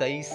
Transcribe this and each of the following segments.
23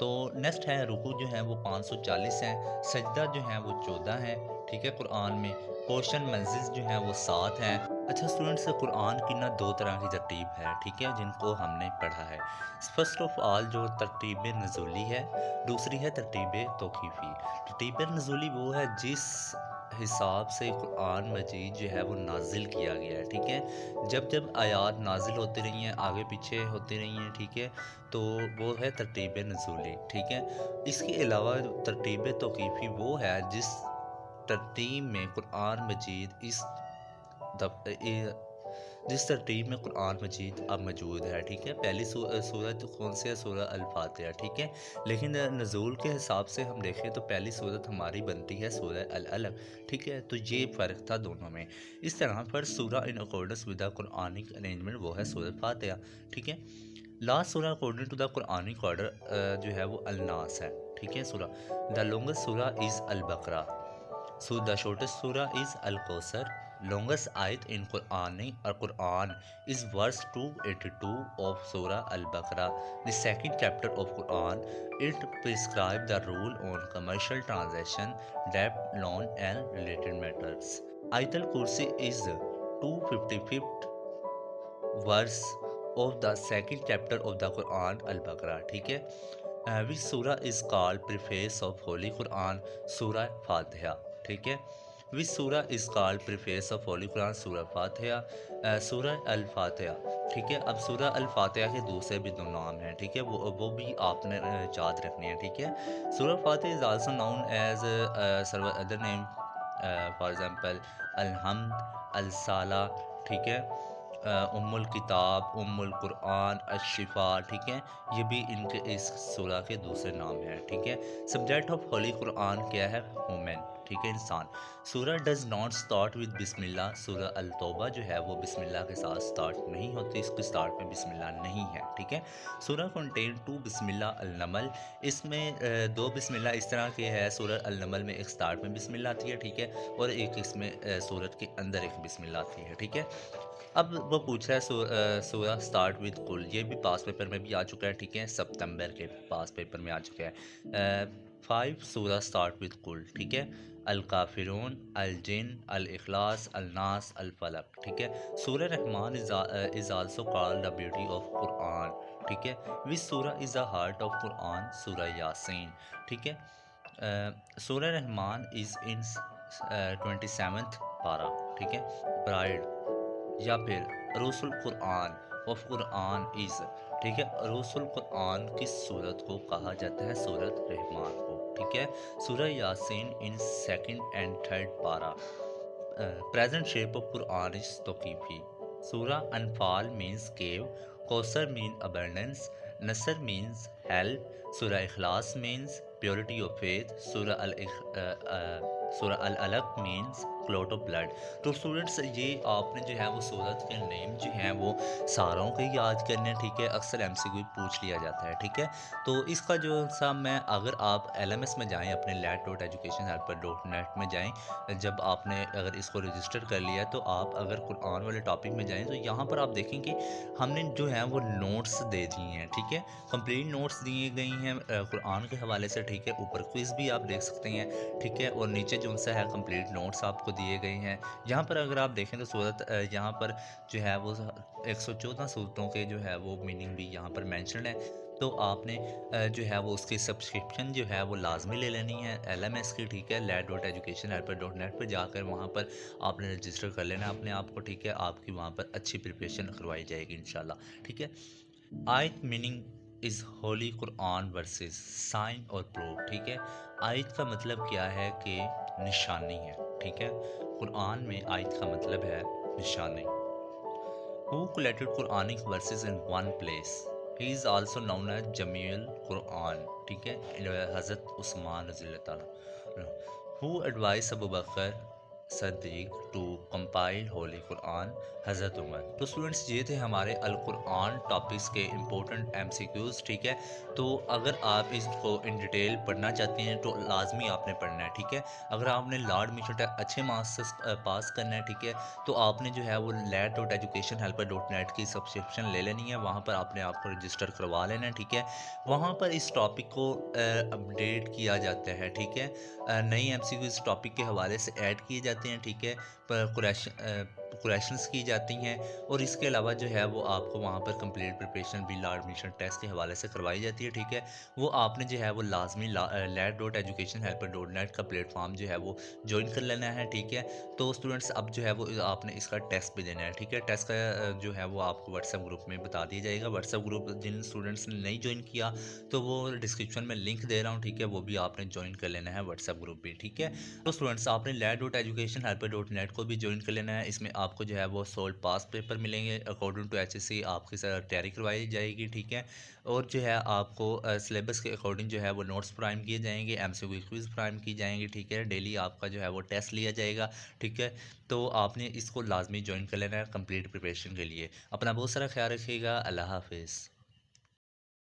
تو نیکسٹ ہے رکوع جو ہیں وہ 540 ہیں، سجدہ جو ہیں وہ 14 ہیں، ٹھیک ہے قرآن میں، کوشن منزل جو ہیں وہ 7 ہیں۔ اچھا اسٹوڈنٹس، قرآن کی نا دو طرح کی ترتیب ہے، ٹھیک ہے، جن کو ہم نے پڑھا ہے۔ فرسٹ آف آل جو ترتیب نزولی ہے، دوسری ہے ترتیب توقیفی۔ ترتیب نزولی وہ ہے جس حساب سے قرآن مجید جو ہے وہ نازل کیا گیا ہے، ٹھیک ہے، جب جب آیات نازل ہوتی رہی ہیں، آگے پیچھے ہوتی رہی ہیں، ٹھیک ہے، تو وہ ہے ترتیب نزولی، ٹھیک ہے۔ اس کے علاوہ ترتیب توقیفی وہ ہے جس ترتیب میں قرآن مجید جس ترتیب میں قرآن مجید اب موجود ہے، ٹھیک ہے۔ پہلی صورت کون سی ہے؟ سورہ الفاتحہ، ٹھیک ہے، لیکن نزول کے حساب سے ہم دیکھیں تو پہلی صورت ہماری بنتی ہے سورہ العلق، ٹھیک ہے، تو یہ فرق تھا دونوں میں۔ اس طرح پر سورہ in accordance with the Quranic arrangement وہ ہے سورہ فاتحہ، ٹھیک ہے۔ لاسٹ سورہ according to the Quranic order جو ہے وہ الناس ہے، ٹھیک ہے سورہ۔ دا لانگسٹ سورہ از البقرہ، so the shortest surah is Al-Kawthar. Longest ayat in Quran is verse 282 of Surah Al-Baqarah. The second chapter of Quran, it prescribes the rule on commercial transaction, debt, loan and related matters. Ayat al-Kursi is 255th verse of the second chapter of the Quran Al-Baqarah, ٹھیک ہے۔ Which surah is called preface of Holy Quran? Surah Fatiha, ٹھیک ہے۔ Which surah is called preface of Holy Quran? Surah Fatiha. سورہ الفاتحہ، ٹھیک ہے۔ اب سورہ الفاتحہ کے دوسرے بھی دو نام ہیں، ٹھیک ہے، وہ بھی آپ نے یاد رکھنے ہیں، ٹھیک ہے۔ سورہ فاتحہ is also known as several other name, for example الحمد، الصالح، ٹھیک ہے، ام الکتاب، ام القرآن، الشفا، ٹھیک ہے، یہ بھی ان کے اس سورہ کے دوسرے نام ہیں، ٹھیک ہے۔ سبجیکٹ آف ہولی قرآن کیا ہے؟ ہومن، ٹھیک ہے، انسان۔ سورہ ڈز ناٹ سٹارٹ ود بسم اللہ، سورہ التوبہ جو ہے وہ بسم اللہ کے ساتھ سٹارٹ نہیں ہوتی، اس کے سٹارٹ میں بسم اللہ نہیں ہے، ٹھیک ہے۔ سورہ کنٹین 2 بسم اللہ النمل، اس میں دو بسم اللہ اس طرح کے ہے، سورہ النمل میں ایک سٹارٹ میں بسم اللہ آتی ہے، ٹھیک ہے، اور ایک اس میں سورت کے اندر ایک بسم اللہ آتی ہے، ٹھیک ہے۔ اب وہ پوچھ رہا ہے سورہ سٹارٹ وتھ قل، یہ بھی پاس پیپر میں بھی آ چکا ہے، ٹھیک ہے، سپتمبر کے پاس پیپر میں آ چکا ہے۔ 5 سورہ سٹارٹ وتھ قل، ٹھیک ہے، الکافرون، الجن، الاخلاص، الناس، الفلق، ٹھیک ہے۔ Surah Rahman is also called the beauty of Quran, ٹھیک ہے۔ وچ سورہ از دا ہارٹ آف قرآن؟ سورہ یاسین، ٹھیک ہے۔ سورہ رحمان از ان 27th پارہ، ٹھیک ہے۔ برائڈ یا پھر عروس القرآن آف قرآن از، ٹھیک ہے، عروس القرآن کس صورت کو کہا جاتا ہے؟ سورت رحمان کو، ٹھیک ہے۔ سورہ یاسین ان 2nd and 3rd پارہ۔ پریزنٹ شیپ آف قرآن از توقیفی۔ سورہ انفال مینز کیو، کوثر مین ابنڈنس، نصر مینز ہیلپ، سورہ اخلاص مینز پیورٹی آف فیتھ، سورہ العلق مینز کلوٹ آف بلڈ۔ تو اسٹوڈنٹس یہ آپ نے جو ہے وہ صورت کے نیم جو ہیں وہ ساروں کے یاد کرنے، ٹھیک ہے، اکثر ایم سی کوئی پوچھ لیا جاتا ہے، ٹھیک ہے۔ تو اس کا جو سا میں اگر آپ ایل ایم ایس میں جائیں، اپنے let.educationhelper.net میں جائیں، جب آپ نے اگر اس کو رجسٹر کر لیا تو آپ اگر قرآن والے ٹاپک میں جائیں تو یہاں پر آپ دیکھیں کہ ہم نے جو ہے وہ نوٹس دے دیے ہیں، ٹھیک ہے، کمپلیٹ نوٹس دیے گئی ہیں قرآن کے حوالے سے، ٹھیک ہے، اوپر کوئز بھی آپ دیکھ سکتے ہیں، ٹھیک ہے، اور نیچے جو سا ہے کمپلیٹ نوٹس آپ کو دیے گئے ہیں۔ یہاں پر اگر آپ دیکھیں تو صورت یہاں پر جو ہے وہ 114 صورتوں کے جو ہے وہ میننگ بھی یہاں پر مینشن ہے، تو آپ نے جو ہے وہ اس کی سبسکرپشن جو ہے وہ لازمی لے لینی ہے ایل ایم ایس کی، ٹھیک ہے، let.educationhelper.net پہ جا کر وہاں پر آپ نے رجسٹر کر لینا اپنے آپ کو، ٹھیک ہے، آپ کی وہاں پر اچھی پریپریشن کروائی جائے گی انشاءاللہ، ٹھیک ہے۔ آیت meaning is Holy Quran verses sign اور پروف، ٹھیک ہے۔ آیت کا مطلب کیا ہے کہ نشانی ہے، ٹھیک ہے، قرآن میں آیت کا مطلب ہے نشانی۔ Who collected Quranic verses in one place? He is also known as Jamiul Quran, ٹھیک ہے، حضرت عثمان رضی اللہ تعالیٰ۔ Who advised Abu Bakr Siddiq to compile holy Quran Hazrat Umar. تو اسٹوڈنٹس یہ تھے ہمارے القرآن ٹاپکس کے امپورٹنٹ ایم سی کیوز، ٹھیک ہے۔ تو اگر آپ اس کو ان ڈیٹیل پڑھنا چاہتے ہیں تو لازمی آپ نے پڑھنا ہے، ٹھیک ہے۔ اگر آپ نے لاڈ مشن اچھے مارکس سے پاس کرنا ہے، ٹھیک ہے، تو آپ نے جو ہے وہ LAT.educationhelper.net کی سبسکرپشن لے لینی ہے، وہاں پر آپ نے آپ کو رجسٹر کروا لینا ہے، ٹھیک ہے۔ وہاں پر اس ٹاپک کو اپڈیٹ کیا جاتا ہے، ٹھیک ہے۔ نئی ایم سی کیو اس ٹاپک کے حوالے سے ایڈ کیے جاتے ہیں، ٹھیک ہے، کوریکشنس کی جاتی ہیں، اور اس کے علاوہ جو ہے وہ آپ کو وہاں پر کمپلیٹ پریپریشن بھی ایڈمیشن ٹیسٹ کے حوالے سے کروائی جاتی ہے، ٹھیک ہے۔ وہ آپ نے جو ہے وہ لازمی LAT.educationhelper.net کا پلیٹ فارم جو ہے وہ جوائن کر لینا ہے، ٹھیک ہے۔ تو اسٹوڈنٹس اب جو ہے وہ آپ نے اس کا ٹیسٹ بھی دینا ہے، ٹھیک ہے۔ ٹیسٹ کا جو ہے وہ آپ کو واٹس ایپ گروپ میں بتا دیا جائے گا۔ واٹس ایپ گروپ جن اسٹوڈنٹس نے نہیں جوائن کیا تو وہ ڈسکرپشن میں لنک دے رہا ہوں، ٹھیک ہے، وہ بھی آپ نے جوائن کر لینا ہے واٹس ایپ گروپ بھی، ٹھیک ہے۔ تو اسٹوڈنٹس آپ نے LAT.educationhelper.net کو بھی جوائن کر لینا ہے۔ اس میں آپ کو جو ہے وہ سولڈ پاس پیپر ملیں گے، اکارڈنگ ٹو HSC آپ کی تیاری کروائی جائے گی، ٹھیک ہے۔ اور جو ہے آپ کو سلیبس کے اکارڈنگ جو ہے وہ نوٹس فراہم کیے جائیں گے، MCQ کوئز فراہم کی جائیں گی، ٹھیک ہے۔ ڈیلی آپ کا جو ہے وہ ٹیسٹ لیا جائے گا، ٹھیک ہے۔ تو آپ نے اس کو لازمی جوائن کر لینا ہے کمپلیٹ پریپریشن کے لیے۔ اپنا بہت سارا خیال رکھیے گا۔ اللہ حافظ۔